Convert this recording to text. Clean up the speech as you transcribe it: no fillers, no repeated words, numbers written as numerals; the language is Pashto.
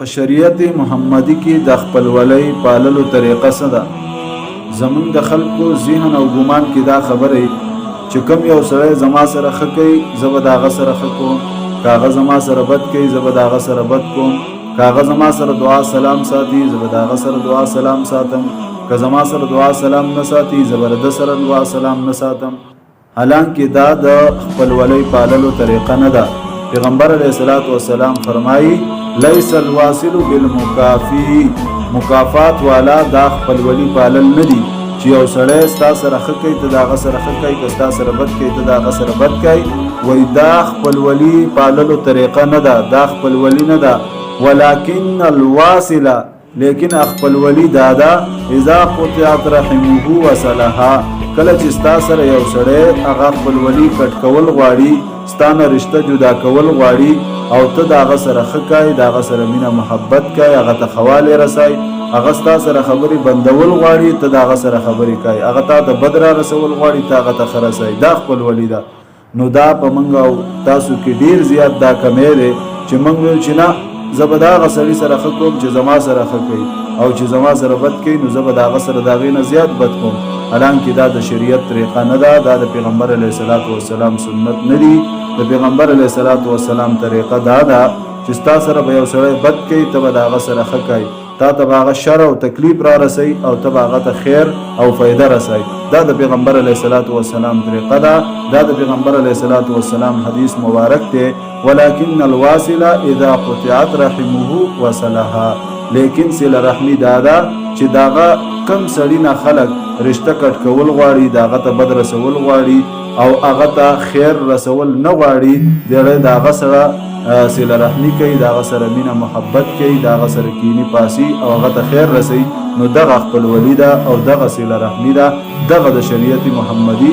په شریعت محمدي کې د خپلولۍ پاللو طریقه څه ده؟ زمونږ د خلکو ذهن او ګمان کې دا خبره چې کوم یو سړی زما سره ښه کوي زه به د هغه سره ښه کوم، که هغه زما سره بد کوي زه به د هغه سره بد کوم، که هغه زما سره دعا سلام ساتي زه به د هغه سره دعا سلام ساتم، که زما سره دعا سلام نه ساتي زه به د سره دعا سلام نه ساتم. حالانکه دا د خپلولۍ پاللو طریقه نه ده. پیغمبر علیه الصلاۃ والسلام فرمایي لیس الواصل بالمکافی، مکافات والا دا خپلولی پالل نه دي چې یو سړی ستا سره ښه کوي ته د هغه سره ښه کوي، که ستا سره بد کوي ته د هغه سره بد کوي. وایي دا خپلولي پاللو طریقه نه ده، دا خپلولي نه ده. ولکن الواصل، لیکن خپلولي دا ده اذا قطعت رحمه وصلها، کله چې ستا سره یو سړی هغه خپلولي کټ کول غواړي، ستانه رشته جدا کول غواړي او ته د هغه سره ښه کوې، د هغه سره مینه محبت کوې، هغه ته خواله رسوي، هغه ستا سره خبرې بندول غواړي ته د هغه سره خبرې کوې، هغه تا ته بد را رسول غواړي ته هغه ته ښه رسوي، دا خپلولي ده. نو دا په موږ او تاسو کې ډیر زیات دا کمی دی چې موږ ویل چې نه زه به د هغه سړي سره ښه کوم چې زما سره ښه کوي، او چې زما سره بد کوي نو زه به د هغه سره د هغې نه زیات بد کوم. حالانکه دا د شریعت طریقه نه ده، دا د پیغمبر علیه الصلاۃ والسلام سنت نه دي. د پیغمبر علیه الصلاۃ والسلام طریقه دا ده چې ستا سره به یو سړی بد کوي ته به د هغه سره ښه کوي، تا ته به هغه شر او تکلیف را رسوي او ته به هغه ته خیر او فایده رسوي. دا د پیغمبر علیه الصلاۃ والسلام طریقه ده، دا د پیغمبر علیه الصلاۃ والسلام حدیث مبارک دی. ولکن الواصل اذا قطعت رحمه وصلها، لیکن صله رحمی دا ده چې داغه کم سړی نه خلق رشته کټ کول غواړي، داغه ته بد رسول غواړي او هغه ته خیر رسول نه غواړي، داغه سره صله رحمی کوي، داغه سره مینه محبت کوي، داغه سره کینی پاسی او هغه ته خیر رسي، نو دغه خپلولي ده او دغه صله رحمی ده، دغه د شریعت محمدي